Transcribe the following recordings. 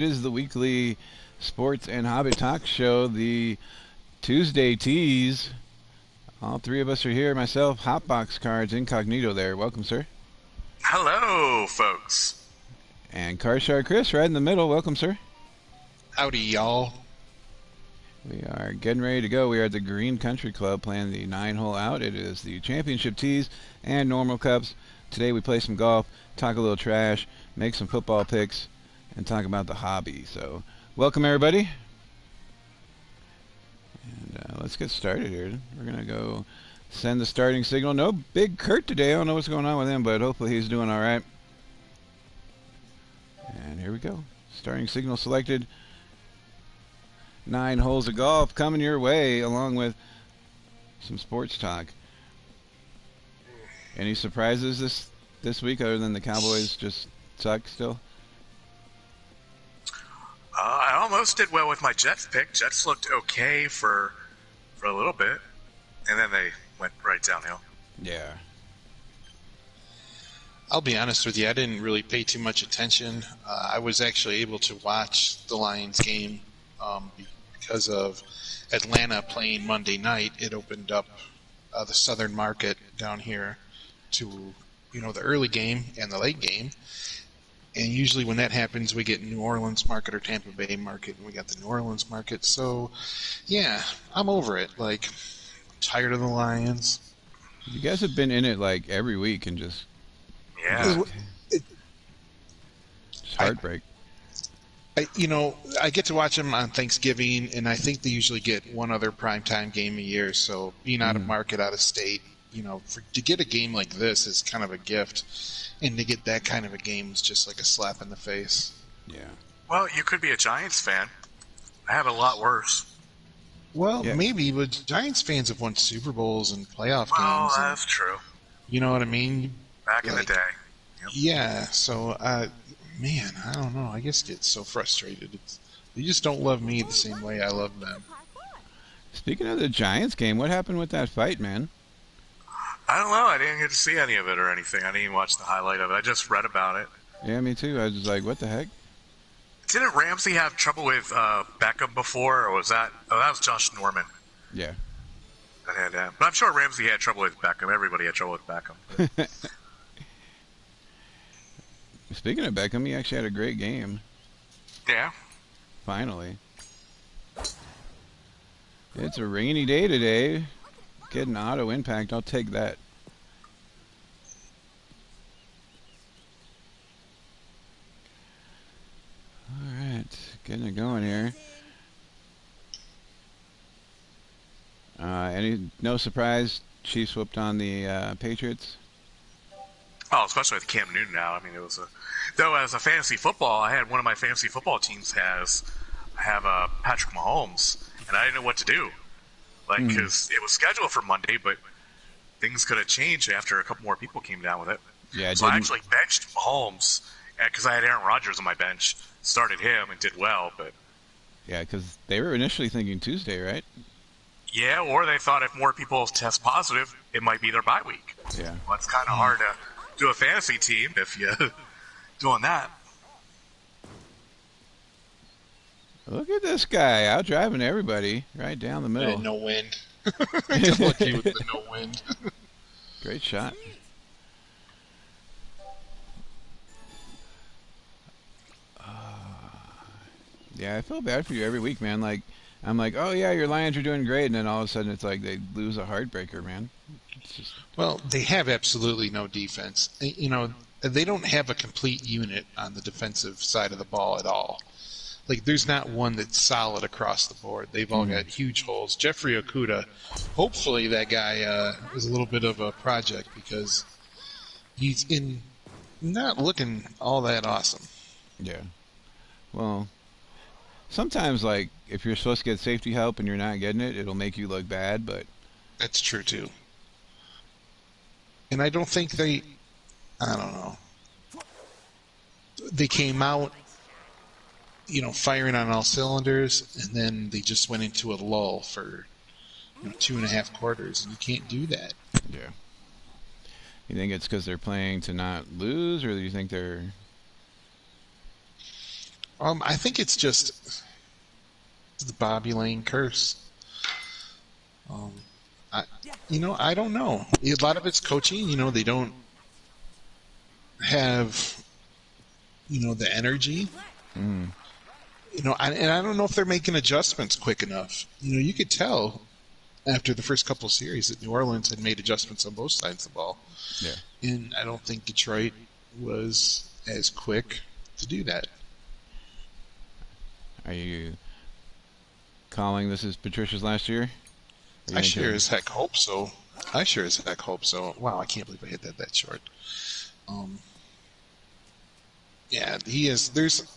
It is the weekly sports and hobby talk show, the Tuesday tease. All three of us are here. Myself, Hotbox Cards, incognito there. Welcome, sir. Hello, folks. And CardSharkand Chris, right in the middle. Welcome, sir. Howdy, y'all. We are getting ready to go. We are at the Green Country Club playing the 9-hole out. It is the championship tees and normal cups. Today we play some golf, talk a little trash, make some football picks, and talk about the hobby. So, welcome everybody. And let's get started here. We're going to go send the starting signal. No Big Kurt today. I don't know what's going on with him, but hopefully he's doing all right. And here we go. Starting signal selected. 9 holes of golf coming your way, along with some sports talk. Any surprises this week other than the Cowboys just suck still? I almost did well with my Jets pick. Jets looked okay for a little bit, and then they went right downhill. Yeah. I'll be honest with you, I didn't really pay too much attention. I was actually able to watch the Lions game because of Atlanta playing Monday night. It opened up the southern market down here to, the early game and the late game. And usually when that happens, we get New Orleans market or Tampa Bay market, and we got the New Orleans market. So, yeah, I'm over it. I'm tired of the Lions. You guys have been in it every week and just it's heartbreak. I get to watch them on Thanksgiving, and I think they usually get one other primetime game a year. So being out of market, out of state, to get a game like this is kind of a gift. And to get that kind of a game is just like a slap in the face. Yeah. Well, you could be a Giants fan. I have it a lot worse. Well, maybe, but Giants fans have won Super Bowls and playoff games. Oh, that's true. You know what I mean? Back in the day. Yep. Yeah, so, man, I don't know. I just get so frustrated. They just don't love me the same way I love them. Speaking of the Giants game, what happened with that fight, man? I don't know. I didn't get to see any of it or anything. I didn't even watch the highlight of it. I just read about it. Yeah, me too. I was just like, what the heck? Didn't Ramsey have trouble with Beckham before, or was that... Oh, that was Josh Norman. Yeah. But I'm sure Ramsey had trouble with Beckham. Everybody had trouble with Beckham. Speaking of Beckham, he actually had a great game. Yeah. Finally. It's a rainy day today. Get an auto impact. I'll take that. All right. Getting it going here. No surprise, Chiefs whooped on the Patriots. Oh, especially with Cam Newton now. I mean, it was though as a fantasy football, I had one of my fantasy football teams have Patrick Mahomes, and I didn't know what to do. Because it was scheduled for Monday, but things could have changed after a couple more people came down with it. Yeah, so I actually benched Mahomes because I had Aaron Rodgers on my bench. Started him and did well, but yeah, because they were initially thinking Tuesday, right? Yeah, or they thought if more people test positive, it might be their bye week. Yeah, well, it's kind of hard to do a fantasy team if you're doing that. Look at this guy out driving everybody right down the middle. And no wind. Just lucky with the no wind. Great shot. Yeah, I feel bad for you every week, man. I'm like, oh yeah, your Lions are doing great, and then all of a sudden it's like they lose a heartbreaker, man. Well, they have absolutely no defense. They don't have a complete unit on the defensive side of the ball at all. There's not one that's solid across the board. They've all got huge holes. Jeffrey Okudah, hopefully that guy is a little bit of a project because he's not looking all that awesome. Yeah. Well, sometimes, if you're supposed to get safety help and you're not getting it, it'll make you look bad, but... That's true, too. And I don't think I don't know. They came out firing on all cylinders, and then they just went into a lull for 2.5 quarters, and you can't do that. Yeah. You think it's because they're playing to not lose, or do you think they're... I think it's just the Bobby Lane curse. I don't know. A lot of it's coaching. They don't have, the energy. Mm. And I don't know if they're making adjustments quick enough. You could tell after the first couple of series that New Orleans had made adjustments on both sides of the ball. Yeah. And I don't think Detroit was as quick to do that. Are you calling this is Patricia's last year? I sure as heck hope so. Wow, I can't believe I hit that short. Yeah, he is.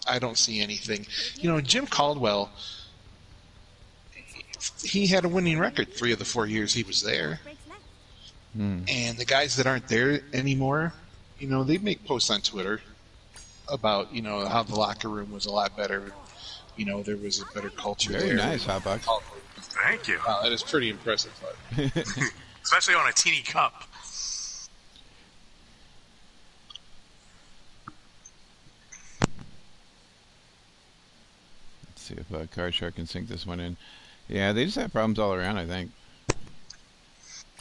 I don't see anything. Jim Caldwell, he had a winning record 3 of the 4 years he was there. And the guys that aren't there anymore, they make posts on Twitter about, how the locker room was a lot better. There was a better culture there. Very nice, Hotbox. Thank you. Wow, that is pretty impressive. Especially on a teeny cup. Let's see if CardShark can sync this one in. Yeah, they just have problems all around, I think.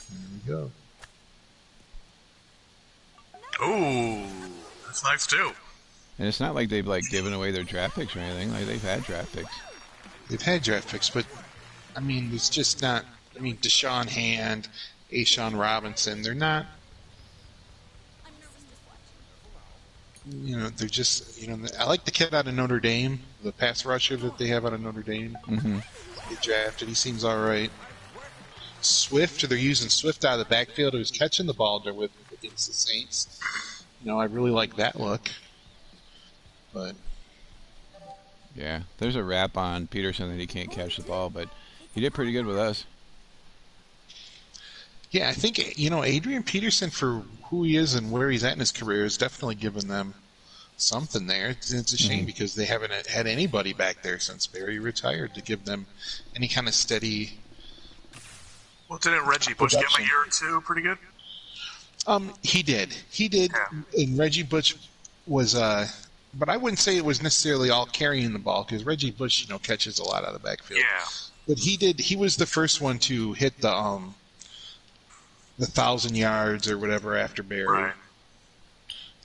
There we go. Ooh, that's nice too. And it's not like they've given away their draft picks or anything. Like they've had draft picks. They've had draft picks, but it's just not. Deshaun Hand, Ashawn Robinson, they're not. They're just. I like the kid out of Notre Dame, the pass rusher that they have out of Notre Dame. Mm-hmm. They drafted. He seems all right. Swift, they're using Swift out of the backfield who's catching the ball there against the Saints. I really like that look. But yeah, there's a rap on Peterson that he can't catch the ball, but he did pretty good with us. Yeah, I think Adrian Peterson, for who he is and where he's at in his career, has definitely given them something there. It's a shame because they haven't had anybody back there since Barry retired to give them any kind of steady. Well, didn't Reggie Bush give him a year or two pretty good? He did. Yeah. And Reggie Bush was. But I wouldn't say it was necessarily all carrying the ball because Reggie Bush, catches a lot out of the backfield. Yeah. But he did. He was the first one to hit the 1,000 yards or whatever after Barry. Right.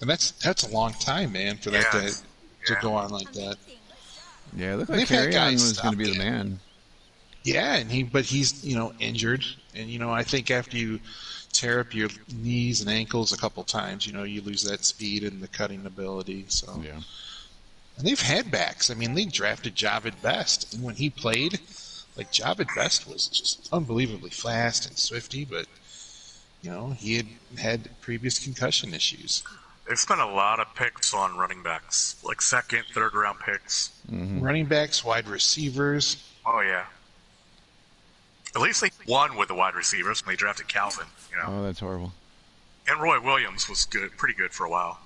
And that's a long time, man, for that to go on like that. Yeah, it looked like Carry-On was going to be the man. Yeah, but he's injured, and I think after you tear up your knees and ankles a couple times, you lose that speed and the cutting ability. So yeah. And they've had backs. They drafted Javid Best, and when he played, Javid Best was just unbelievably fast and swifty, but he had previous concussion issues. They've spent a lot of picks on running backs, like second, third round picks. Mm-hmm. Running backs, wide receivers. Oh yeah. At least they won with the wide receivers when they drafted Calvin. Oh, that's horrible. And Roy Williams was pretty good for a while.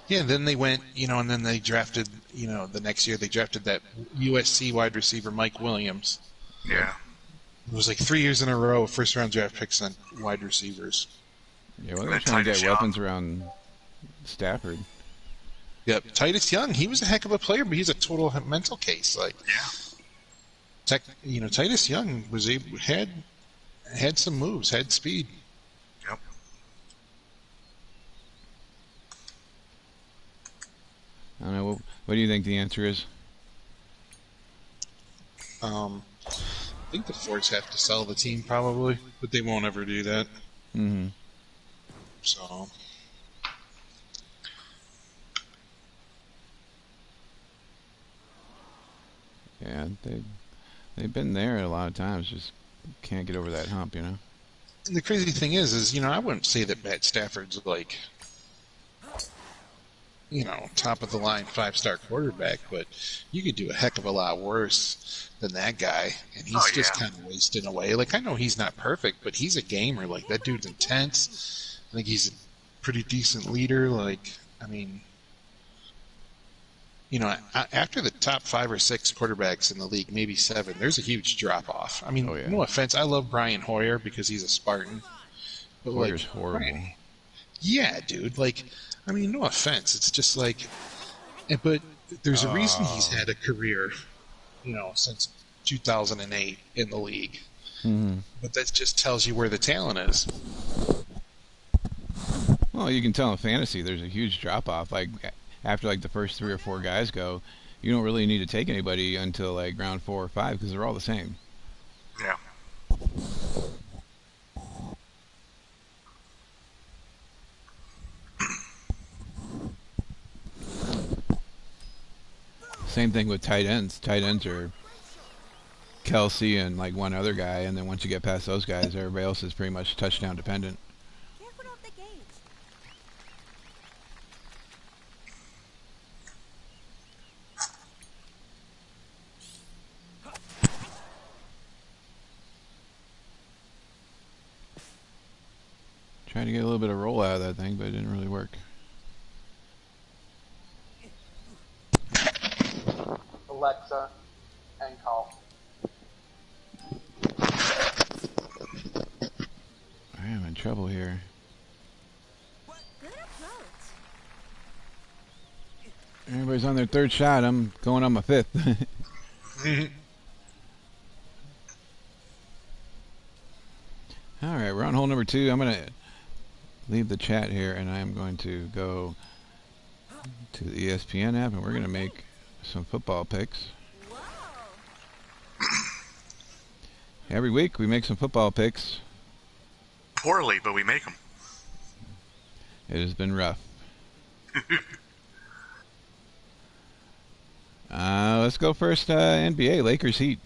Yeah, and then they went, and then they drafted, the next year they drafted that USC wide receiver Mike Williams. Yeah. It was 3 years in a row of first-round draft picks on wide receivers. Yeah, well, they're trying to get weapons around Stafford. Yep, Titus Young, he was a heck of a player, but he's a total mental case. Titus Young was had some moves, had speed. Yep. I don't know. What do you think the answer is? I think the Fords have to sell the team probably, but they won't ever do that. Mm-hmm. So. Yeah, they've been there a lot of times, just can't get over that hump, And the crazy thing is, I wouldn't say that Matt Stafford's top of the line 5-star quarterback, but you could do a heck of a lot worse than that guy, and he's just kind of wasting away. I know he's not perfect, but he's a gamer. That dude's intense. I think he's a pretty decent leader. After the top 5 or 6 quarterbacks in the league, maybe 7, there's a huge drop-off. No offense. I love Brian Hoyer because he's a Spartan. But Hoyer's horrible. Yeah, dude. No offense. It's just but There's a reason he's had a career, since 2008 in the league. Mm-hmm. But that just tells you where the talent is. Well, you can tell in fantasy there's a huge drop-off. Like, after, like, the first 3 or 4 guys go, you don't really need to take anybody until, like, round 4 or 5 because they're all the same. Yeah. Same thing with tight ends. Tight ends are Kelsey and, like, one other guy, and then once you get past those guys, everybody else is pretty much touchdown dependent. Trying to get a little bit of roll out of that thing, but it didn't really work. Alexa, and call. I am in trouble here. Good approach. Everybody's on their 3rd shot. I'm going on my 5th. All right, we're on hole number 2. I'm going to leave the chat here, and I'm going to go to the ESPN app, and we're going to make some football picks. Whoa. Every week we make some football picks. Poorly, but we make them. It has been rough. Let's go first. NBA Lakers Heat.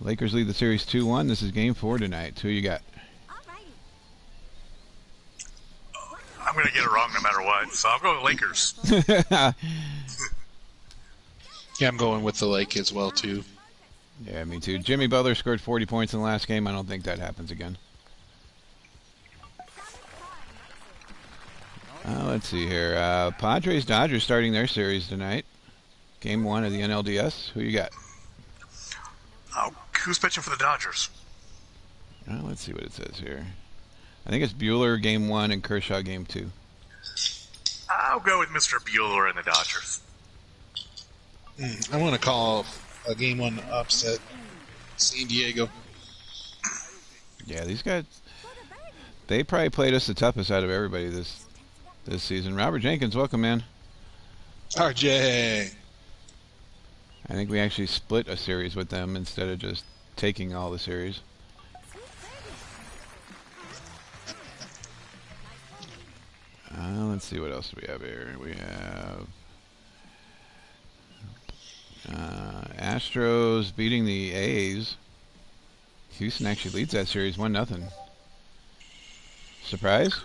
Lakers lead the series 2-1. This is game 4 tonight. Who you got? I'm going to get it wrong no matter what, so I'll go with Lakers. Yeah, I'm going with the Lake as well, too. Yeah, me too. Jimmy Butler scored 40 points in the last game. I don't think that happens again. Let's see here. Padres-Dodgers starting their series tonight. Game 1 of the NLDS. Who you got? Oh, who's pitching for the Dodgers? Let's see what it says here. I think it's Bueller game 1 and Kershaw game 2. I'll go with Mr. Bueller and the Dodgers. I want to call a game 1 upset San Diego. Yeah, these guys, they probably played us the toughest out of everybody this season. Robert Jenkins, welcome, man. RJ. I think we actually split a series with them instead of just taking all the series. Let's see what else we have here. We have Astros beating the A's. Houston actually leads that series 1-0. Surprise?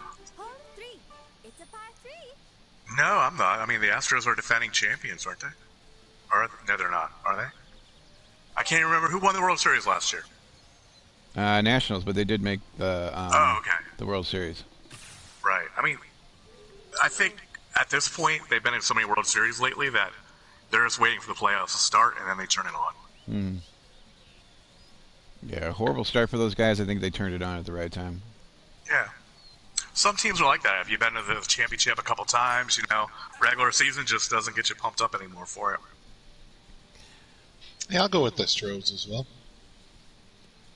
No, I'm not. I mean, the Astros are defending champions, aren't they? No, they're not. Are they? I can't even remember who won the World Series last year. Nationals, but they did make the World Series. Right. I mean, I think at this point they've been in so many World Series lately that they're just waiting for the playoffs to start and then they turn it on. Yeah, horrible start for those guys. I think they turned it on at the right time. Yeah. Some teams are like that. If you've been to the championship a couple times, regular season just doesn't get you pumped up anymore for it. Yeah, I'll go with the Astros as well.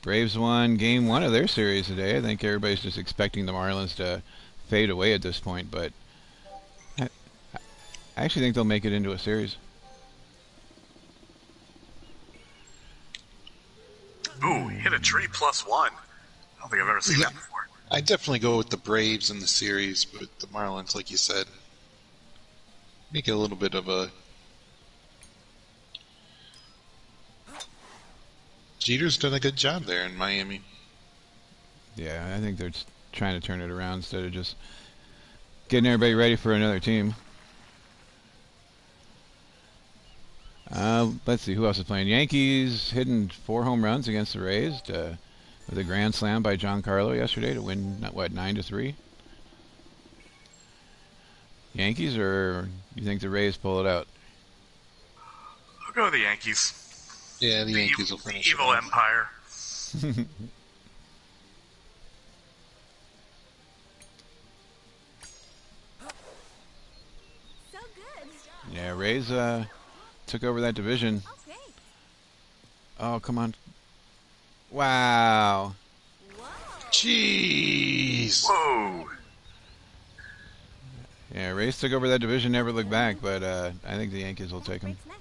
Braves won game 1 of their series today. I think everybody's just expecting the Marlins to fade away at this point, but I actually think they'll make it into a series. Ooh, hit a tree +1. I don't think I've ever seen that before. I definitely go with the Braves in the series, but the Marlins, like you said, make it a little bit of a... Jeter's done a good job there in Miami. Yeah, I think they're trying to turn it around instead of just getting everybody ready for another team. Let's see, who else is playing? Yankees hitting 4 home runs against the Rays with a grand slam by Giancarlo yesterday to win, 9-3? Yankees, or you think the Rays pull it out? I'll go with the Yankees. Yeah, the Yankees will finish it evil off. empire. So good. Yeah, Rays took over that division. Okay. Oh, come on. Wow. Whoa. Jeez. Whoa. Yeah, Rays took over that division, never looked back, but I think the Yankees will take them. Breaks next.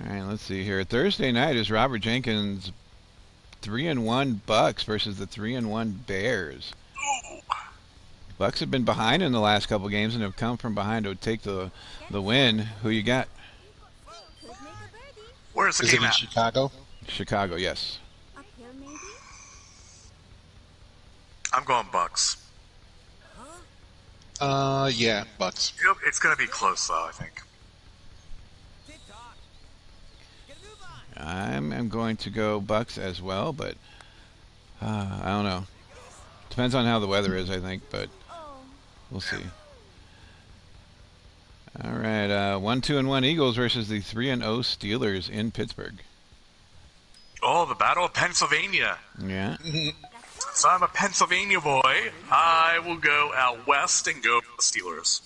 All right, let's see here. Thursday night is Robert Jenkins 3-1 Bucks versus the 3-1 Bears. Bucks have been behind in the last couple games and have come from behind to take the win. Who you got? Could make a birdie. Where's the Is it game in at? Chicago? Chicago, yes. Uphill maybe? I'm going Bucks. Yeah, Bucks. Yep, it's going to be close, though, I think. I'm going to go Bucks as well, but I don't know. Depends on how the weather is, I think, but Oh. we'll see. All right, 1-2-1 Eagles versus the 3-0 Steelers in Pittsburgh. Oh, the Battle of Pennsylvania. Yeah. So I'm a Pennsylvania boy. I will go out west and go for the Steelers.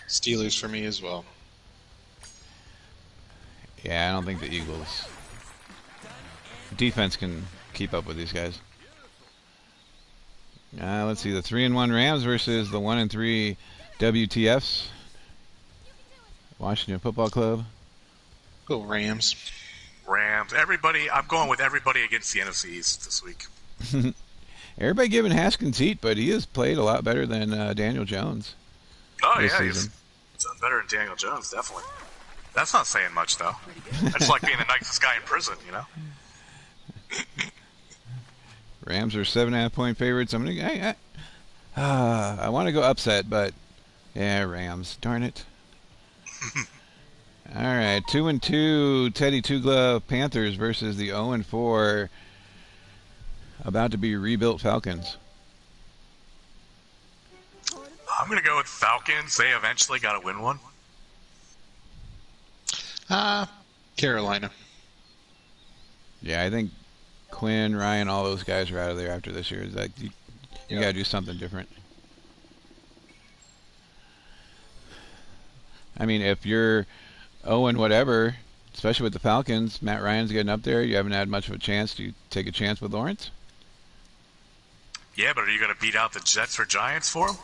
Steelers for me as well. Yeah, I don't think the Eagles defense can keep up with these guys. Let's see, the 3-1 Rams versus the 1-3 WTFs. Washington Football Club. Go Rams. Rams. Everybody. I'm going with everybody against the NFC East this week. Everybody giving Haskins heat, but he has played a lot better than Daniel Jones. Oh, this yeah, he's season. done better than Daniel Jones, definitely. That's not saying much, though. I just like being the nicest guy in prison, you know? Rams are 7.5-point favorites. I want to go upset, but yeah, Rams. Darn it. All right, 2-2 Teddy Two Glove Panthers versus the 0-4 about to be rebuilt Falcons. I'm going to go with Falcons. They eventually got to win one. Carolina. Yeah, I think Quinn, Ryan, all those guys are out of there after this year. Like you got to do something different. I mean, if you're 0 whatever, especially with the Falcons, Matt Ryan's getting up there. You haven't had much of a chance. Do you take a chance with Lawrence? Yeah, but are you going to beat out the Jets or Giants for him?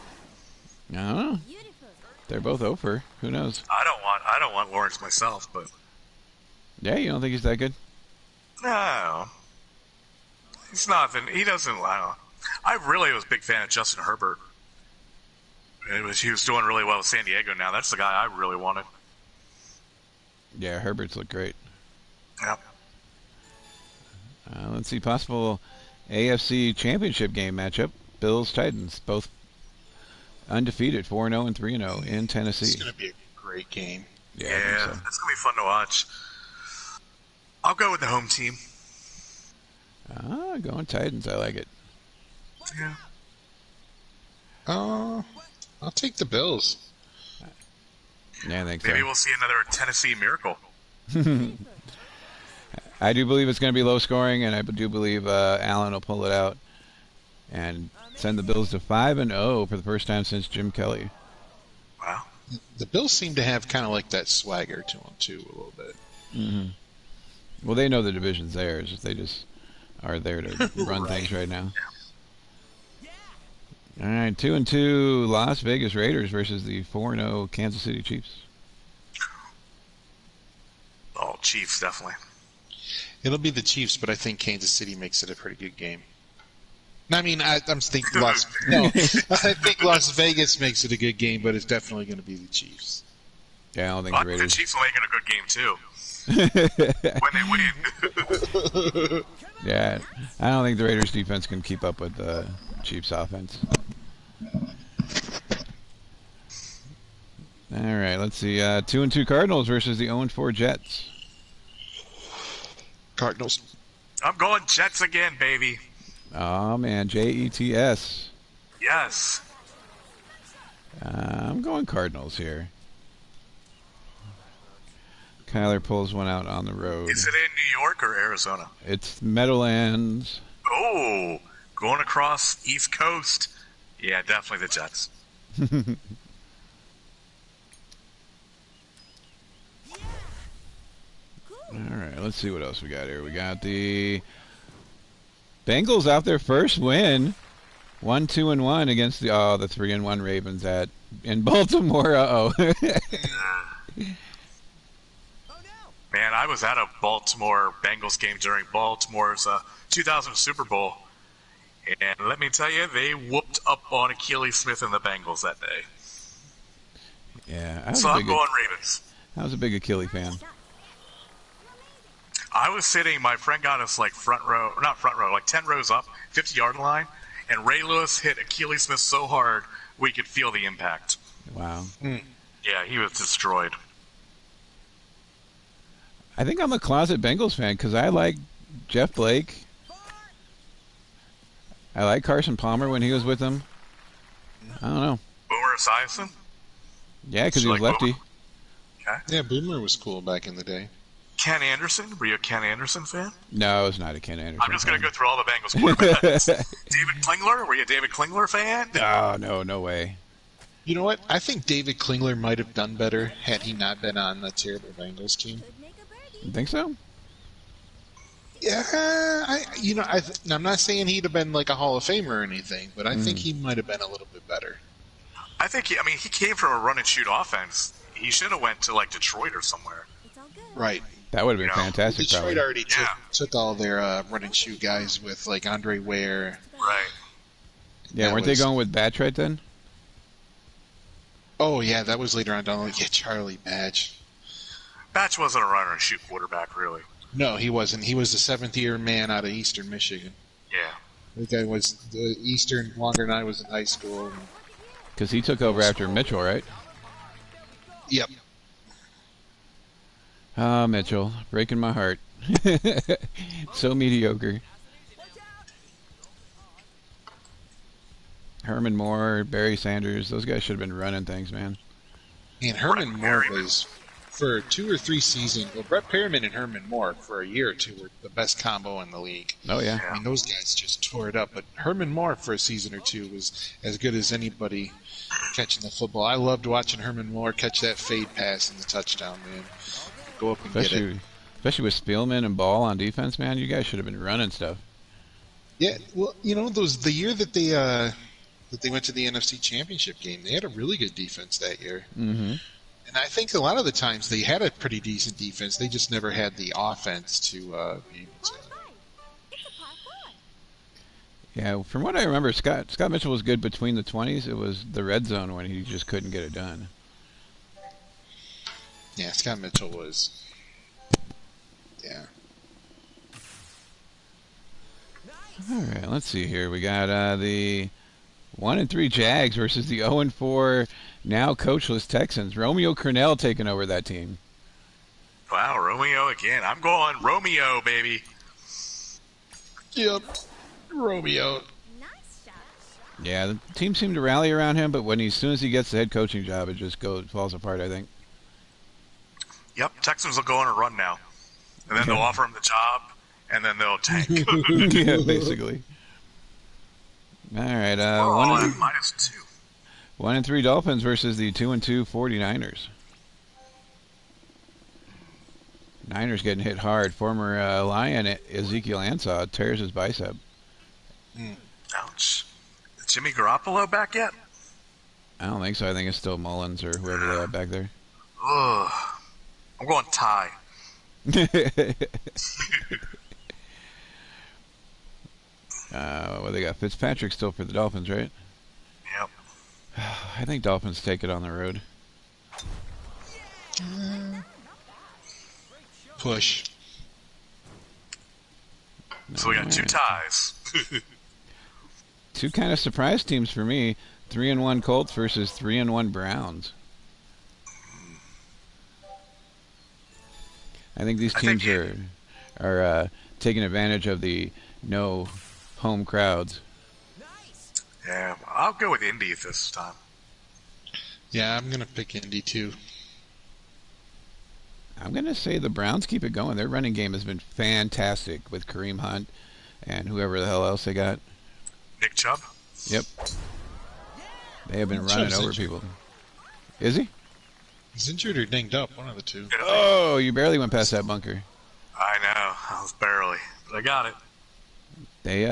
I don't know. Beautiful. They're both over. Who knows? I don't want Lawrence myself, but Yeah, you don't think he's that good? no. He's nothing. He doesn't. I really was a big fan of Justin Herbert. He was doing really well with San Diego now. That's the guy I really wanted. Yeah, Herbert's looked great. Yep. Let's see, possible AFC Championship game matchup. Bills-Titans, both undefeated, 4-0 and 3-0 in It's Tennessee. going to be a great game. Yeah, I Yeah, think so. it's going to be fun to watch. I'll go with the home team. Going Titans. I like it. Yeah. I'll take the Bills. Yeah, I think Maybe so. we'll see another Tennessee miracle. I do believe it's going to be low scoring, and I do believe Allen will pull it out and send the Bills to 5-0 for the first time since Jim Kelly. Wow. The Bills seem to have kind of like that swagger to them, too, a little bit. Mm-hmm. Well, they know the division's theirs. They just are there to run Right. things right now. All right, 2-2 Las Vegas Raiders versus the 4-0 Kansas City Chiefs. Oh, Chiefs, definitely. It'll be the Chiefs, but I think Kansas City makes it a pretty good game. I mean, I'm thinking I think Las Vegas makes it a good game, but it's definitely going to be the Chiefs. Yeah, I don't think I the think the Raiders. Chiefs will make it a good game, too. When they win. Yeah, I don't think the Raiders defense can keep up with the Chiefs offense. All right, let's see. 2-2 Cardinals versus the 0-4 Jets. Cardinals. I'm going Jets again, baby. Oh man, Jets. Yes. I'm going Cardinals here. Kyler pulls one out on the road. Is it in New York or Arizona? It's Meadowlands. Oh, going across East Coast Yeah, definitely the Jets. All right, let's see what else we got here. We got the Bengals out their first win, 1-2-1 against the 3-1 Ravens in Baltimore. Man, I was at a Baltimore Bengals game during Baltimore's 2000 Super Bowl, and let me tell you, they whooped up on Achilles Smith and the Bengals that day. Yeah, So I'm going Ravens. I was a big Achilles fan. I was sitting, my friend got us like not front row, like 10 rows up, 50-yard line, and Ray Lewis hit Achilles Smith so hard we could feel the impact. Wow. Yeah, he was destroyed. I think I'm a closet Bengals fan because I like Jeff Blake. I like Carson Palmer when he was with them. I don't know. Boomer Esiason? Yeah, because he was lefty. Okay. Yeah, Boomer was cool back in the day. Ken Anderson? Were you a Ken Anderson fan? No, I was not a Ken Anderson I'm just going to fan. go through all the Bengals quarterbacks. David Klingler? Were you a David Klingler fan? Oh, no way. You know what? I think David Klingler might have done better had he not been on the terrible Bengals team. Could make a birdie. You think so? Yeah, I'm not saying he'd have been like a Hall of Famer or anything, but I think he might have been a little bit better. I think, he came from a run-and-shoot offense. He should have went to, like, Detroit or somewhere. It's all good. Right. That would have been fantastic, Detroit probably. already took all their run and shoot guys with like Andre Ware. Right. Yeah, weren't they going with Batch right then? Oh yeah, that was later on down. Yeah, Charlie Batch. Batch wasn't a run-and-shoot quarterback, really. No, he wasn't. He was the seventh-year man out of Eastern Michigan. Yeah. The guy was the Eastern longer than I was in high school. Because he took over after Mitchell, right? Yep. Ah, Mitchell, breaking my heart. So mediocre. Herman Moore, Barry Sanders, those guys should have been running things, man. And Herman Moore was, for 2 or 3 seasons, well, Brett Perriman and Herman Moore for a year or two were the best combo in the league. Oh, yeah. I mean, those guys just tore it up. But Herman Moore for a season or two was as good as anybody catching the football. I loved watching Herman Moore catch that fade pass in the touchdown, man. Go up and get it. Especially with Spielman and Ball on defense, man. You guys should have been running stuff. Yeah, well, the year that they went to the NFC Championship game, they had a really good defense that year. Mm-hmm. And I think a lot of the times they had a pretty decent defense. They just never had the offense to be able to. It's a par 4. Yeah, from what I remember, Scott Mitchell was good between the 20s. It was the red zone when he just couldn't get it done. Yeah, Scott Mitchell was. Yeah. All right, let's see here. We got the 1-3 Jags versus the 0-4 now coachless Texans. Romeo Crennel taking over that team. Wow, Romeo again. I'm going Romeo, baby. Yep. Romeo. Nice shot. Yeah, the team seemed to rally around him, but as soon as he gets the head coaching job, it just falls apart, I think. Yep, Texans will go on a run now. And then they'll offer him the job, and then they'll tank. Yeah, basically. All right, -2. 1-3 Dolphins versus the 2-2 49ers. Niners getting hit hard. Former Lion Ezekiel Ansah tears his bicep. Ouch. Is Jimmy Garoppolo back yet? I don't think so. I think it's still Mullins or whoever they have back there. Ugh. I'm going Ty. Well, they got Fitzpatrick still for the Dolphins, right? Yep. I think Dolphins take it on the road. Push. So we got 2 ties. Two kind of surprise teams for me. 3-1 Colts versus 3-1 Browns. I think these teams are taking advantage of the no home crowds. Yeah, I'll go with Indy this time. Yeah, I'm going to pick Indy too. I'm going to say the Browns keep it going. Their running game has been fantastic with Kareem Hunt and whoever the hell else they got. Nick Chubb? Yep. They have been Sure, running he's over injured. people. Is he? He's injured or dinged up, one of the two. Oh, you barely went past that bunker. I know. I was barely, but I got it. They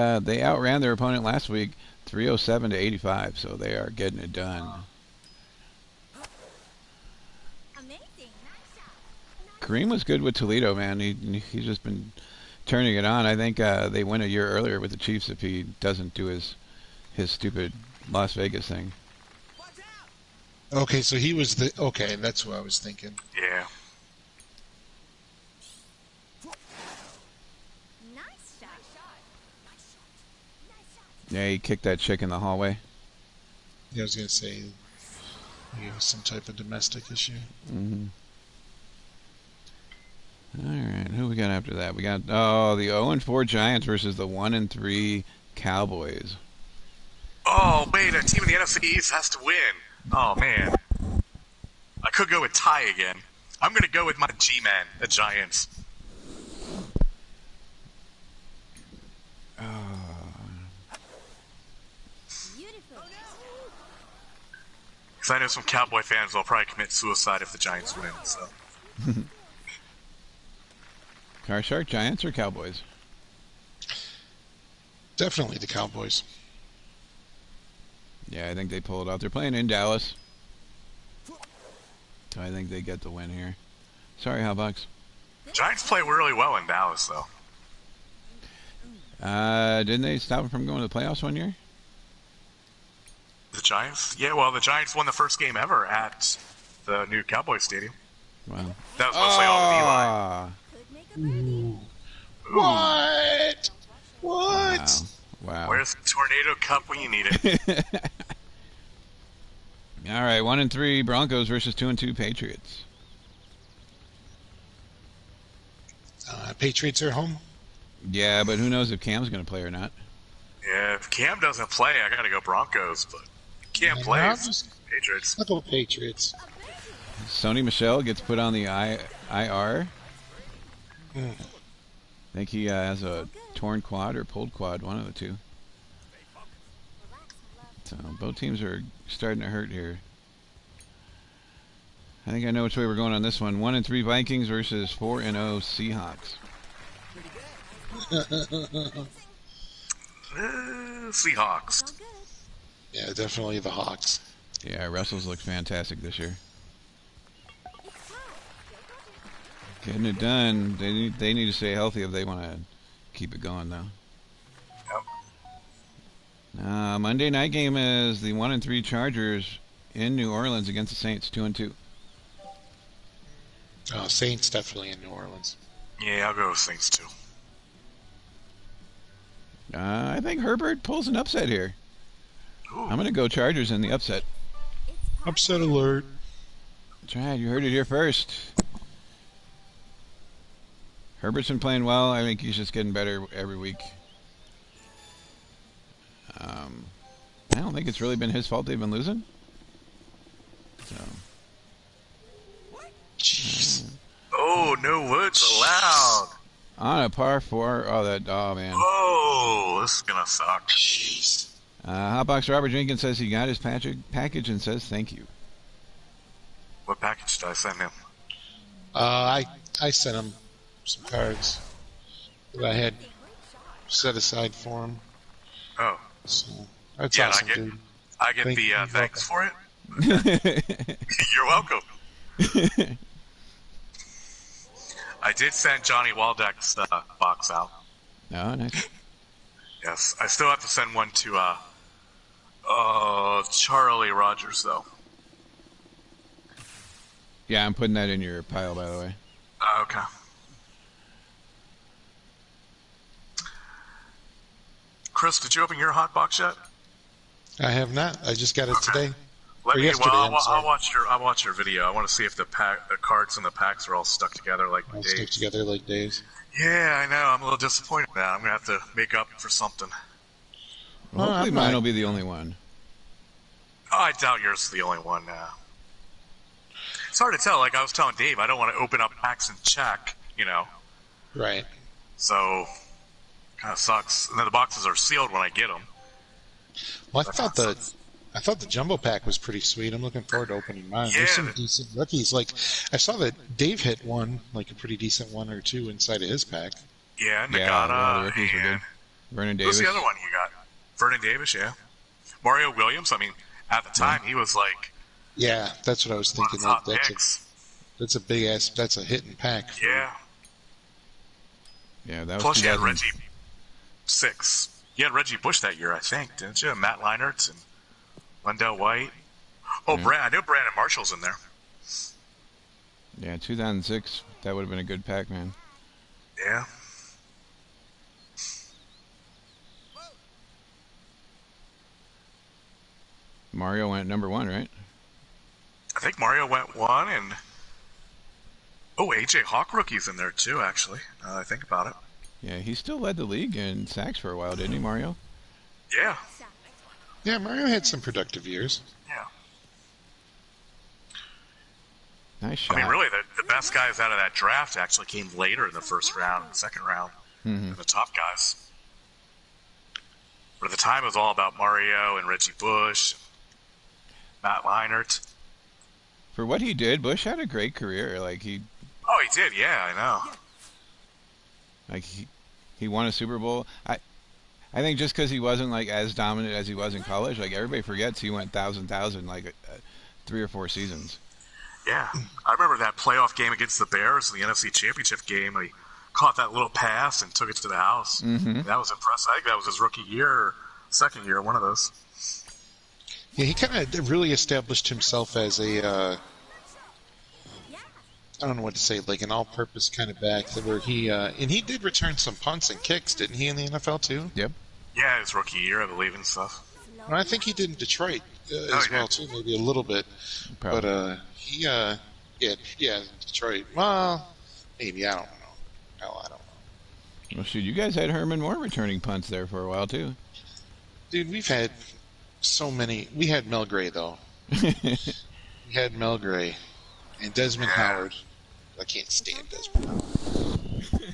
outran their opponent last week, 307 to 85. So they are getting it done. Amazing. Nice shot. Kareem was good with Toledo, man. He's just been turning it on. I think they win a year earlier with the Chiefs if he doesn't do his stupid Las Vegas thing. Okay, so he was the... Okay, that's what I was thinking. Yeah. Nice shot. Yeah, he kicked that chick in the hallway. Yeah, I was going to say he has some type of domestic issue. Mm-hmm. All right, who we got after that? We got the 0-4 Giants versus the 1-3 Cowboys. Oh, wait, a team in the NFC East has to win. Oh, man. I could go with tie again. I'm going to go with my G-Men, the Giants. Beautiful. Because I know some Cowboy fans will probably commit suicide if the Giants win, so. CardShark, Giants or Cowboys? Definitely the Cowboys. Yeah, I think they pull it out. They're playing in Dallas. So I think they get the win here. Sorry, Hotbox. Giants play really well in Dallas, though. Didn't they stop them from going to the playoffs one year? The Giants? Yeah, well, the Giants won the first game ever at the new Cowboy Stadium. Wow. That was mostly all the D-line. Ah, Could make a birdie. What? What? wow. Where's the Tornado Cup when you need it? All right, 1-3 Broncos versus 2-2 Patriots. Patriots are home? Yeah, but who knows if Cam's going to play or not. Yeah, if Cam doesn't play, I gotta go Broncos, but Cam Yeah, plays. I'll just- Patriots. I'll go Patriots. Sony Michel gets put on the IR. Mm. I think he has a torn quad or pulled quad, one of the two. So both teams are starting to hurt here. I think I know which way we're going on this one. 1-3 Vikings versus 4-0 Seahawks. Seahawks. So good. Yeah, definitely the Hawks. Yeah, Russell's looked fantastic this year. It's time. Getting it done. They need to stay healthy if they want to keep it going, though. Yep. Monday night game is the 1-3 Chargers in New Orleans against the Saints, 2-2. Saints definitely in New Orleans. Yeah, I'll go with Saints too. I think Herbert pulls an upset here. Ooh. I'm going to go Chargers in the upset. It's part Upset alert. That's right, you heard it here first. Herbert's been playing well. I think he's just getting better every week. I don't think it's really been his fault they've been losing. So, Jeez. Oh, no woods allowed. on a par 4. Oh, man. Oh, this is gonna suck. Jeez. Hotbox Robert Jenkins says he got his package and says thank you. What package did I send him? I sent him some cards that I had set aside for him. Oh, So that's yeah, awesome, I dude. get Thank the you. thanks for it. You're welcome. I did send Johnny Waldeck's box out. Oh, nice. Yes, I still have to send one to Charlie Rogers though. Yeah, I'm putting that in your pile, by the way. Okay. Chris, did you open your hot box yet? I have not. I just got it today. Let Or me. yesterday, Well, I'm sorry. I'll watch your video. I want to see if the cards and the packs are all stuck together like I'll Dave. stick together like days. Yeah, I know. I'm a little disappointed now. I'm gonna have to make up for something. Well, Oh, hopefully I'm mine not- will be the only one. Oh, I doubt yours is the only one now. It's hard to tell. Like I was telling Dave, I don't want to open up packs and check. Right. So kind of sucks. And then the boxes are sealed when I get them. Well, I thought I thought the jumbo pack was pretty sweet. I'm looking forward to opening mine. There's some decent rookies. Like, I saw that Dave hit one, like a pretty decent one or two inside of his pack. Yeah, Nagata. Yeah, the rookies were good. Vernon Davis. Who's the other one you got? Vernon Davis, yeah. Mario Williams, I mean, at the time, he was like... Yeah, that's what I was thinking. One of the top That's picks. That's a big ass. That's a hitting pack. Yeah. Yeah, that was Plus, you had 2000. Reggie 6. You had Reggie Bush that year, I think, didn't you? Matt Leinart and Wendell White. Oh, I know Brandon Marshall's in there. Yeah, 2006. That would have been a good pack, man. Yeah. Mario went number 1, right? I think Mario went 1, and... Oh, A.J. Hawk rookie's in there, too, actually, now that I think about it. Yeah, he still led the league in sacks for a while, didn't he, Mario? Yeah. Yeah, Mario had some productive years. Yeah. Nice shot. I mean, really, the best guys out of that draft actually came later in the first round, second round, than the top guys. But at the time, it was all about Mario and Reggie Bush, Matt Leinart. For what he did, Bush had a great career. Like he did, yeah, I know. Like he won a Super Bowl. I think just because he wasn't like as dominant as he was in college, like everybody forgets he went 1,000 like 3 or 4 seasons. Yeah, I remember that playoff game against the Bears, the NFC Championship game. He caught that little pass and took it to the house. Mm-hmm. That was impressive. I think that was his rookie year, or second year, one of those. Yeah, he kind of really established himself as a, I don't know what to say, like an all-purpose kind of back, where he, and he did return some punts and kicks, didn't he, in the NFL too? Yep. Yeah, his rookie year, I believe, and stuff. And I think he did in Detroit as well too, maybe a little bit. Probably. But yeah, Detroit. Well, maybe, I don't know. Hell, I don't know. Well, shoot, you guys had Herman Moore returning punts there for a while too. Dude, we've had so many. We had Mel Gray though. We had Mel Gray and Desmond Howard. I can't stand Desmond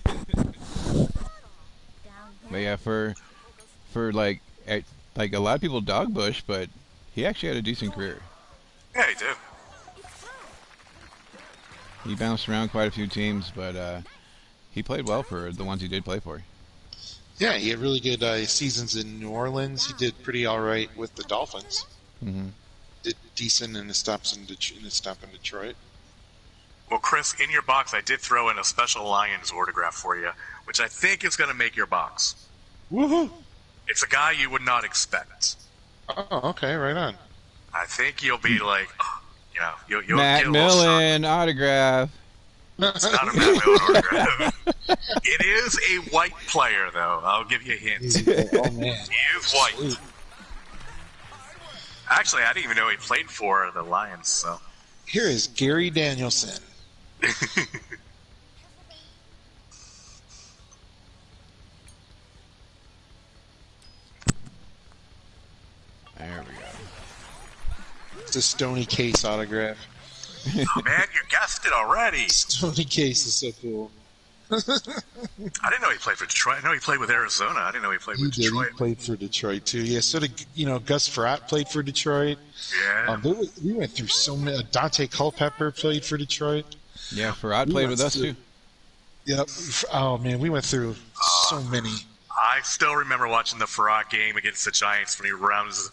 Howard. But yeah, for like a lot of people dog Bush, but he actually had a decent career. Yeah, he did. He bounced around quite a few teams, but he played well for the ones he did play for. Yeah, he had really good seasons in New Orleans. He did pretty all right with the Dolphins. Mm-hmm. Did decent in the stops in Detroit. Well, Chris, in your box, I did throw in a special Lions autograph for you, which I think is going to make your box. Woohoo! It's a guy you would not expect. Oh, okay, right on. I think you'll be like, you'll Matt get a little shocked. Millen autograph. It's not a Matt Millen autograph. It is a white player, though. I'll give you a hint. Oh man, He is white. Sweet. Actually, I didn't even know he played for the Lions. So Here is Gary Danielson. There we go. It's a Stony Case autograph. oh, man, you guessed it already. Stony Case is so cool. I didn't know he played for Detroit. I know he played with Arizona. I didn't know he played He with did. Detroit. He played for Detroit too. Yeah, so did Gus Frerotte played for Detroit. Yeah. We went through so many. Dante Culpepper played for Detroit. Yeah, Farad played with us too. Yep. Oh man, we went through so many. I still remember watching the Farad game against the Giants when he rams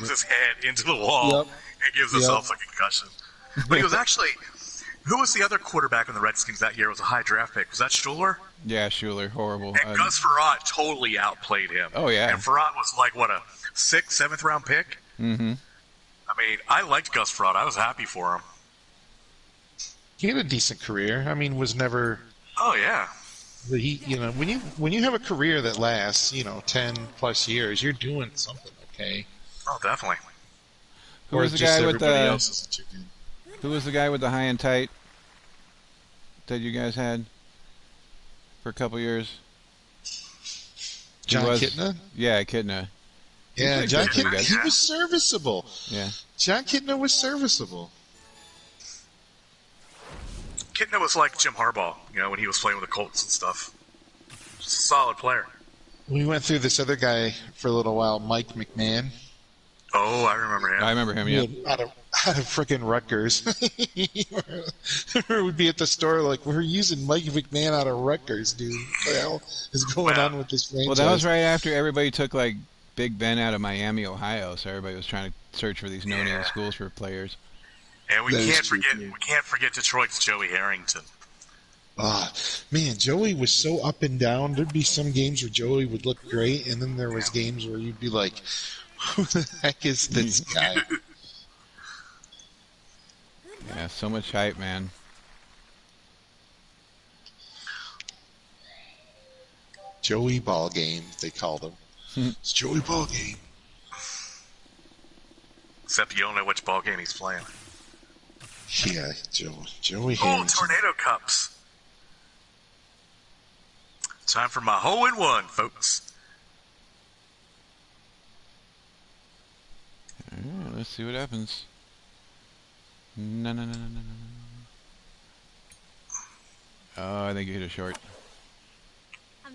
his head into the wall Yep. and gives himself a concussion. But he was actually... Who was the other quarterback in the Redskins that year? It was a high draft pick. Was that Schuler? Yeah, Schuler, horrible. And Gus Frerotte totally outplayed him. Oh, yeah. And Frerotte was like, what, a 6th, 7th round pick? Mm-hmm. I mean, I liked Gus Frerotte. I was happy for him. He had a decent career. I mean, was never. Oh, yeah. He, when you have a career that lasts, 10+ years, you're doing something, okay? Oh, definitely. Who was the just guy with everybody the? else isn't too good. Who was the guy with the high and tight that you guys had for a couple years? John was- Kitna? Yeah, Kitna. Yeah, played John good for you Kitna. guys. He was serviceable. Yeah. John Kitna was serviceable. Kitna was like Jim Harbaugh, when he was playing with the Colts and stuff. Just a solid player. We went through this other guy for a little while, Mike McMahon. Oh, I remember him. I remember him. Yeah. Out of frickin' Rutgers. Or we'd be at the store like, we're using Mike McMahon out of Rutgers, dude. What the hell is going on with this franchise? Well, that was right after everybody took like Big Ben out of Miami, Ohio, so everybody was trying to search for these no-name schools for players. And we can't forget Detroit's Joey Harrington. Man, Joey was so up and down. There'd be some games where Joey would look great, and then there was games where you'd be like, who the heck is this guy? Yeah, so much hype, man. Joey Ball Game, they called him. It's Joey Ball Game. Except you don't know which ball game he's playing. Yeah, Joey Oh, Harrington. Tornado Cups. Time for my hole-in-one, folks. Alright, let's see what happens. No. Oh, I think you hit a short.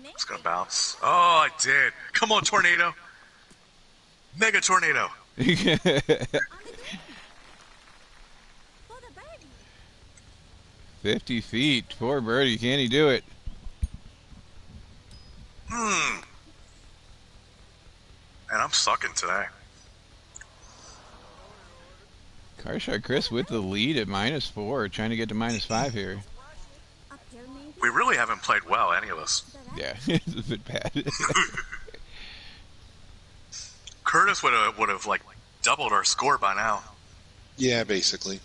It's gonna bounce. Oh, I did. Come on, tornado. Mega tornado. 50 feet. Poor birdie. Can he do it? And I'm sucking today. CardSharkand Chris with the lead at -4, trying to get to -5 here. We really haven't played well, any of us. Yeah, it's a bit bad. Curtis would have like doubled our score by now. Yeah, basically.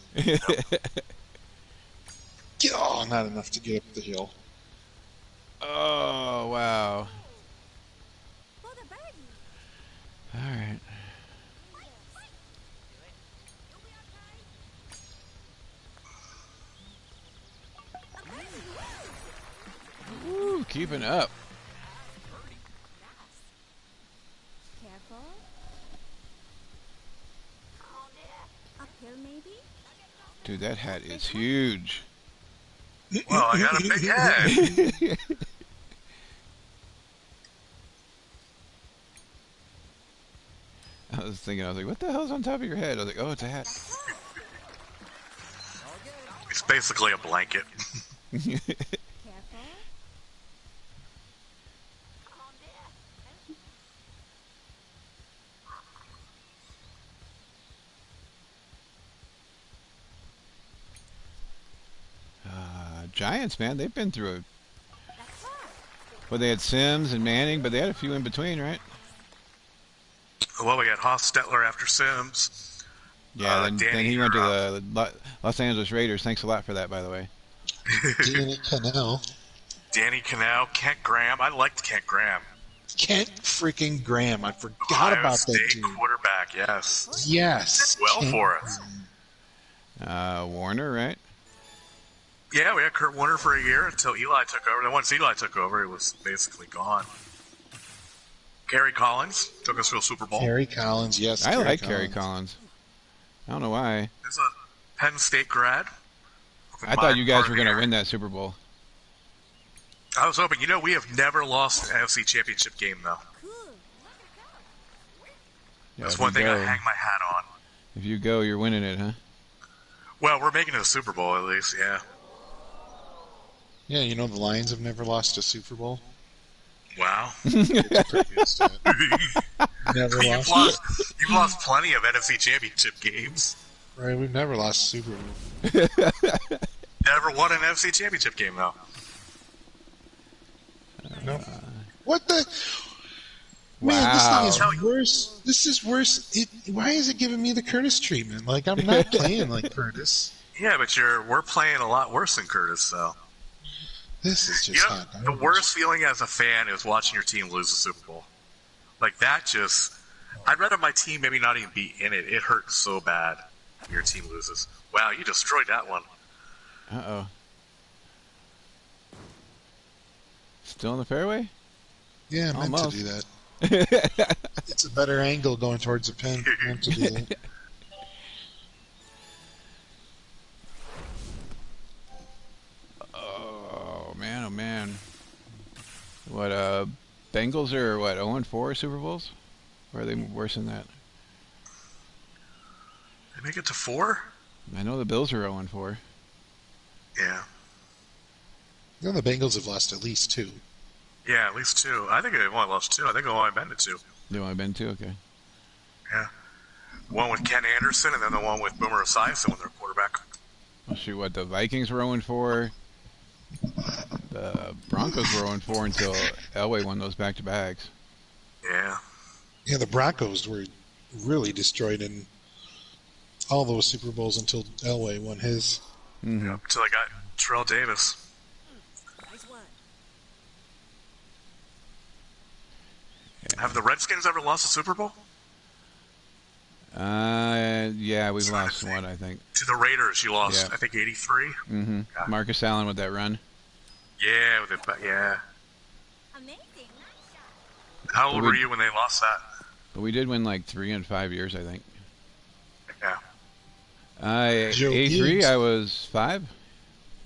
Oh, not enough to get up the hill. Oh, wow. All right. Ooh, keeping up. Careful. Uphill, maybe? Dude, that hat is huge. Well, I got a big head. I was like, what the hell's on top of your head? I was like, oh, it's a hat. It's basically a blanket. Careful. Giants, man, they've been through it. Well, they had Sims and Manning, but they had a few in between, right? Well, we got Hostetler after Sims. Yeah, then he went to Danny, the Los Angeles Raiders. Thanks a lot for that, by the way. Danny Cannell. Danny Cannell, Kent Graham. I liked Kent Graham. Kent freaking Graham. I forgot Ohio about State that dude. quarterback, yes. Yes. Well Kent for us. Warner, right? Yeah, we had Kurt Warner for a year until Eli took over. Then once Eli took over, it was basically gone. Kerry Collins took us to a Super Bowl. Kerry Collins, yes. I like Kerry Collins. I don't know why. He's a Penn State grad. I thought you guys were going to win that Super Bowl. I was hoping. You know, we have never lost an NFC Championship game, though. Yeah, That's if one you thing I go- hang my hat on. If you go, you're winning it, huh? Well, we're making it a Super Bowl, at least, yeah. Yeah, you know the Lions have never lost a Super Bowl. Wow. Never You've lost. lost plenty of NFC Championship games. Right, we've never lost a Super Bowl. Never won an NFC Championship game, though. No. What the? Man, Wow. this thing is worse. This is worse. Why is it giving me the Curtis treatment? Like, I'm not playing like Curtis. Yeah, but we're playing a lot worse than Curtis, so. This is just You know, hot. the worst feeling as a fan is watching your team lose the Super Bowl. Like, that just... I'd rather my team maybe not even be in it. It hurts so bad when your team loses. Wow, you destroyed that one. Uh-oh. Still in the fairway? Yeah, I meant Almost. to do that. It's a better angle going towards the pin. I meant to do that. Oh, man, oh, man. What, Bengals are, what, 0-4 Super Bowls? Or are they worse than that? make it to 4? I know the Bills are 0-4. Yeah. You know, the Bengals have lost at least 2. Yeah, at least 2. I think they've only lost 2. I think they've only been to 2. They only been 2? Okay. Yeah. One with Ken Anderson, and then the one with Boomer Esiason when they're quarterback. Well, shoot, what, the Vikings were 0-4. The Broncos were 0-4 until Elway won those back-to-backs. Yeah. Yeah, the Broncos were really destroyed in all those Super Bowls until Elway won his. Mm-hmm. Yep, until they got Terrell Davis. Nice one. Have the Redskins ever lost a Super Bowl? Yeah, we've lost one, I think. To the Raiders, you lost, Yeah. I think, 83. Mm-hmm. Yeah. Marcus Allen with that run. Yeah, with it, yeah. Amazing. Nice shot. How old But were we- you when they lost that? But we did win like 3 in 5 years, I think. Yeah. Joe 83, Gibbs. I was 5.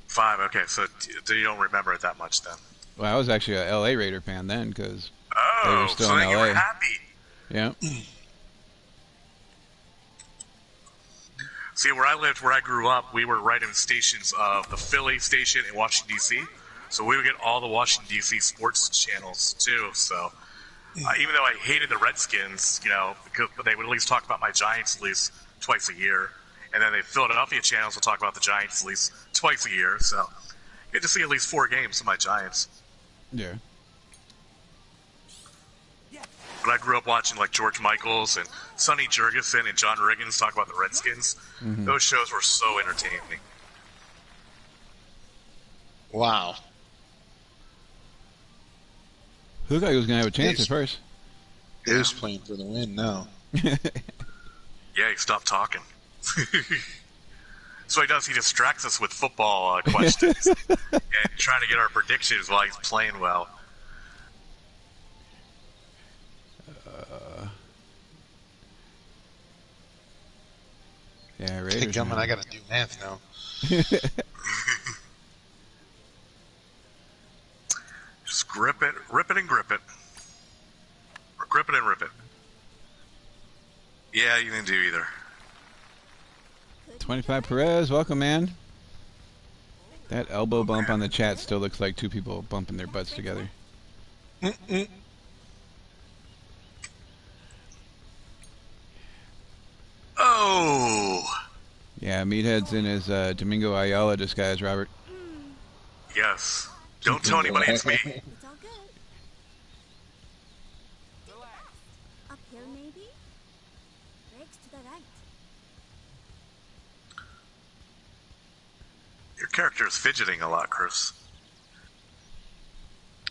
5, okay, so you don't remember it that much then. Well, I was actually a L.A. Raider fan then, because Oh, They were still so in then you were LA. happy. yeah. See, where I lived, where I grew up, we were right in the stations of the Philly station in Washington, D.C., so we would get all the Washington, D.C. sports channels, too, so... even though I hated the Redskins, you know, because they would at least talk about my Giants at least twice a year. And then the Philadelphia channels will talk about the Giants at least twice a year. So you get to see at least 4 games of my Giants. Yeah. But I grew up watching like George Michaels and Sonny Jurgensen and John Riggins talk about the Redskins. Mm-hmm. Those shows were so entertaining. Wow. Looked like he was going to have a chance Yes. at first. Dave's playing for the win now. Yeah, he stopped talking. So he does. He distracts us with football questions and trying to get our predictions while he's playing well. Yeah, Hey, Raiders. Gumman, man. I got to do math now. Just grip it, rip it, and grip it. Or grip it and rip it. Yeah, you didn't do either. 25 Perez, welcome, man. That elbow bump on the chat still looks like 2 people bumping their butts together. Oh! Yeah, Meathead's in his Domingo Ayala disguise, Robert. Yes. Don't tell anybody it's me. It's all good. Do your best. Uphill, maybe? Brakes to the right. Your character is fidgeting a lot, Chris.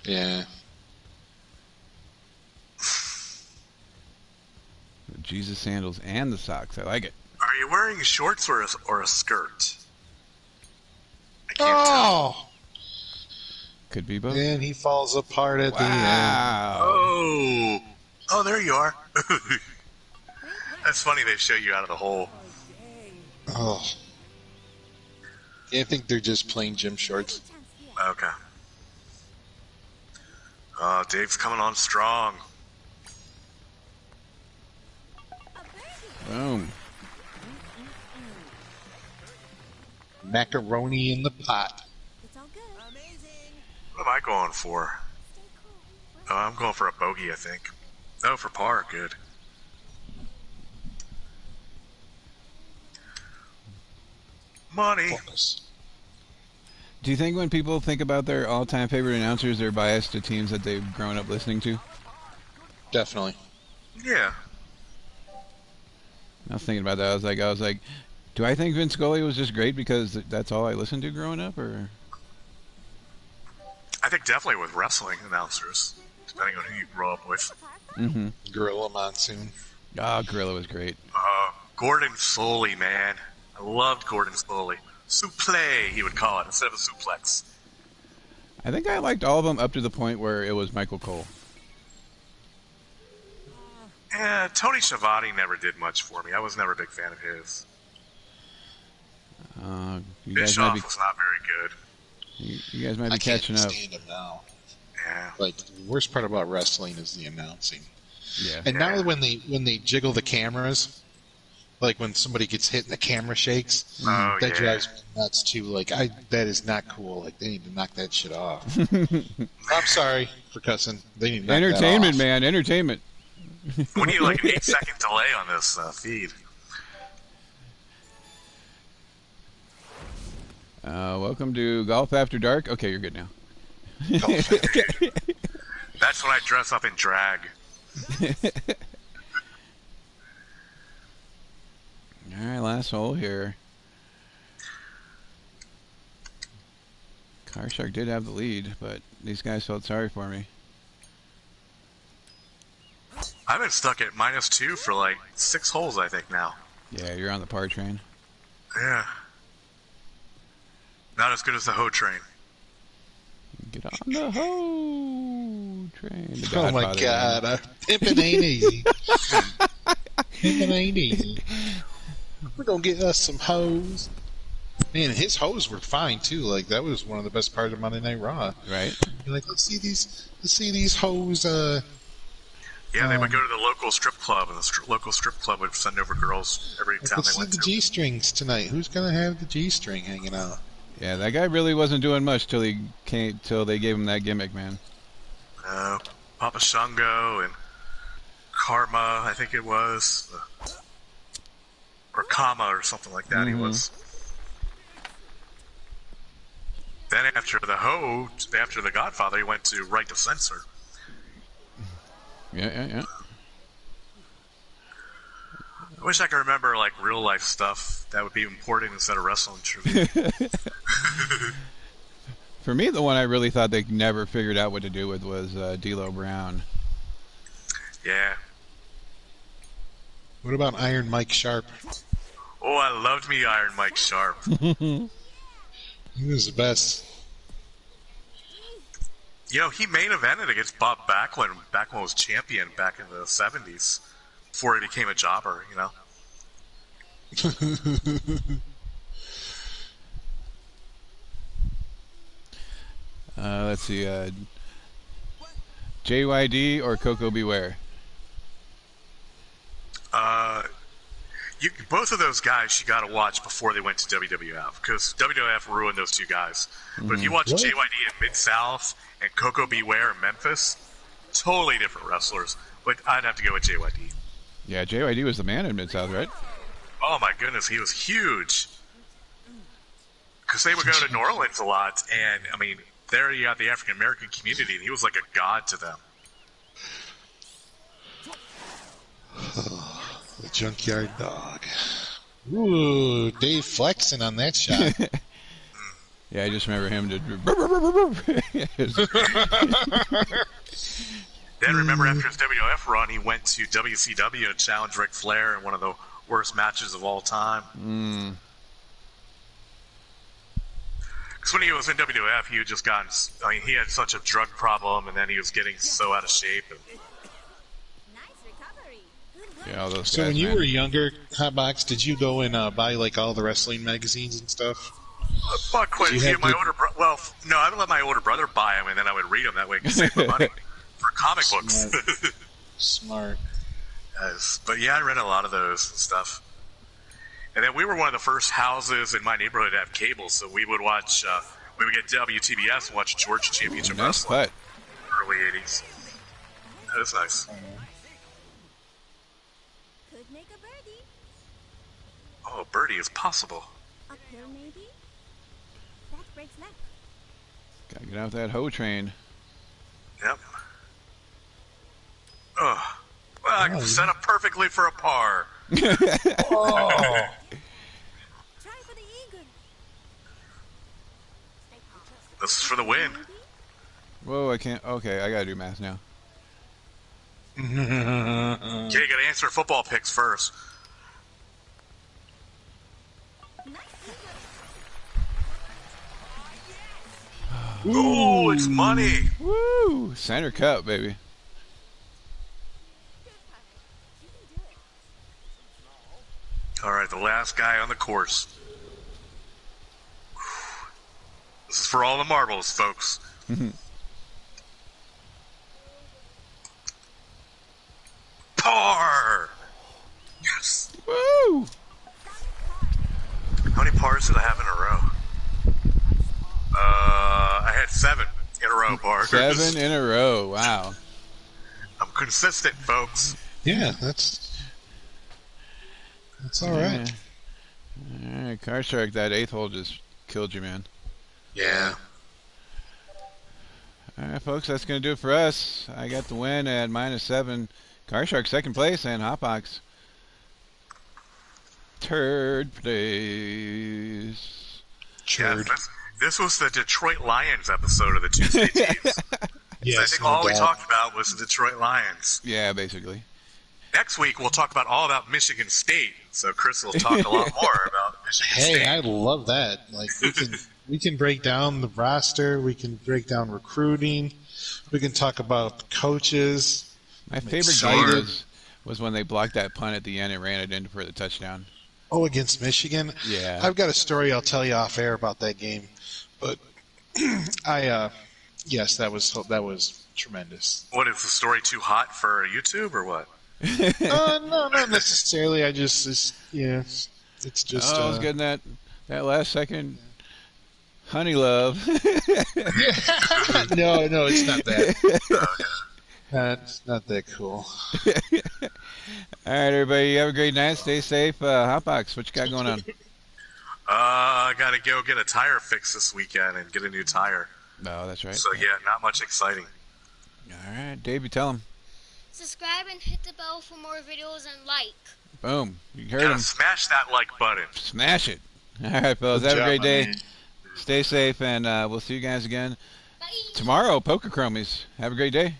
Yeah. The Jesus sandals and the socks. I like it. Are you wearing shorts or a skirt? I can't tell. Oh! Could be both. And he falls apart at the end. Wow. Oh! Oh, there you are. That's funny they show you out of the hole. Oh. Yeah, I think they're just plain gym shorts. Chance here. Okay. Oh, Dave's coming on strong. A birdie. Boom. Macaroni in the pot. It's all good. Amazing. What am I going for? Stay cool. Oh, I'm going for a bogey, I think. Oh, for par. Good. Money. Focus. Do you think when people think about their all-time favorite announcers, they're biased to teams that they've grown up listening to? Definitely. Yeah. I was thinking about that. I was like, do I think Vince Scully was just great because that's all I listened to growing up, or? I think definitely with wrestling announcers, depending on who you grew up with. Mm-hmm. Gorilla Monsoon. Oh, Gorilla was great. Gordon Foley, man. I loved Gordon Foley. Supplé, he would call it, instead of a suplex. I think I liked all of them up to the point where it was Michael Cole. Yeah, Tony Schiavone never did much for me. I was never a big fan of his. You guys might Bischoff be, was not very good. you guys might be I can't catching up. stand him now. Yeah. Like, the worst part about wrestling is the announcing. Yeah. And now when they jiggle the cameras, Like when somebody gets hit and the camera shakes. Oh, That yeah. drives me nuts too. Like that is not cool. Like they need to knock that shit off. I'm sorry for cussing. They need to knock Entertainment, that off. man, entertainment. We need like an 8-second delay on this feed. Welcome to Golf After Dark. Okay, you're good now. That's when I dress up in drag. All right, last hole here. CardShark did have the lead, but these guys felt sorry for me. I've been stuck at -2 for like 6 holes, I think, now. Yeah, you're on the par train. Yeah. Not as good as the hoe train. Get on the hoe train. The Oh my Godfather. God, pimping ain't easy. Pimping ain't easy. We're gonna get us some hoes. Man, his hoes were fine too. Like that was one of the best parts of Monday Night Raw. Right? You're like, let's see these hoes. Yeah, they would go to the local strip club, and the local strip club would send over girls every town Let's they see went the to. G-strings tonight. Who's gonna have the G-string hanging out? Yeah, that guy really wasn't doing much till they gave him that gimmick, man. Papa Shango and Karma, I think it was. Or Kama or something like that he was. Then after the hoe, after the Godfather, he went to Right to Censor. Yeah. I wish I could remember like real life stuff that would be important instead of wrestling trivia. For me, the one I really thought they never figured out what to do with was D'Lo Brown. Yeah. What about Iron Mike Sharp? Oh, I loved me Iron Mike Sharp. He was the best. You know, he main evented against Bob Backlund. Backlund was champion back in the 70s before he became a jobber, you know. Let's see. JYD or Coco Beware? Both of those guys you got to watch before they went to WWF, because WWF ruined those two guys. But if you watch What? JYD in Mid-South and Coco Beware in Memphis, totally different wrestlers. But I'd have to go with JYD. Yeah, JYD was the man in Mid-South, right? Oh my goodness, he was huge. Because they would go to New Orleans a lot, and I mean, there you got the African American community, and he was like a god to them. The Junkyard Dog. Ooh, Dave flexing on that shot. Yeah, I just remember him. Then remember after his WWF run, he went to WCW and challenged Ric Flair in one of the worst matches of all time. Because when he was in WWF, he had just gotten, I mean, he had such a drug problem, and then he was getting so out of shape. And Nice recovery. Good work. Yeah, all those So guys, when you man. were younger, Hotbox, did you go and buy like all the wrestling magazines and stuff? bought quite a You few. had My to- older no, I would let my older brother buy them, and then I would read them. That way I could save my money for comic books. Smart. Yes. But yeah, I read a lot of those and stuff. And then we were one of the first houses in my neighborhood to have cable, so we would watch, we would get WTBS and watch Georgia Championship Nice Wrestling putt. early 80s. That was nice. Could make a birdie. Oh, birdie is possible. Uphill maybe? That breaks left. Gotta get off that hoe train. Yep. Oh. Well, I can set up perfectly for a par. Oh, Try for the eagle. This is for the win. Maybe? Whoa, I can't. Okay, I gotta do math now. Okay, you gotta answer football picks first. Nice eagle. Oh, it's money. Woo! Center cup, baby. You can do it. All right, the last guy on the course. This is for all the marbles, folks. Par! Yes. Woo! How many pars did I have in a row? I had 7 in a row, pars. 7 in a row. Wow. I'm consistent, folks. Yeah, that's all right. All right, CardShark, that 8th hole just killed you, man. Yeah. All right, folks, that's going to do it for us. I got the win at -7. CardShark 2nd place, and Hotbox 3rd place. Yeah, this was the Detroit Lions episode of the Tuesday teams. Yes, I think all we talked about was the Detroit Lions. Yeah, basically. Next week, we'll talk all about Michigan State. So Chris will talk a lot more about Michigan State. Hey, I love that. Like we can break down the roster. We can break down recruiting. We can talk about coaches. My favorite game was when they blocked that punt at the end and ran it in for the touchdown. Oh, against Michigan? Yeah. I've got a story I'll tell you off air about that game. But yes, that was tremendous. What, is the story too hot for YouTube or what? No, not necessarily. It's just. I was getting that last second honey love. No, it's not that. That's not that cool. All right, everybody, have a great night. Stay safe. Hotbox, what you got going on? I gotta go get a tire fix this weekend and get a new tire. Oh, that's right. So yeah, not much exciting. All right, Dave, you tell him. Subscribe and hit the bell for more videos and like. Boom. You heard him. Smash that like button. Smash it. All right, fellas, have a great day. Stay safe, and we'll see you guys again Bye. tomorrow, Poker Chromies. Have a great day.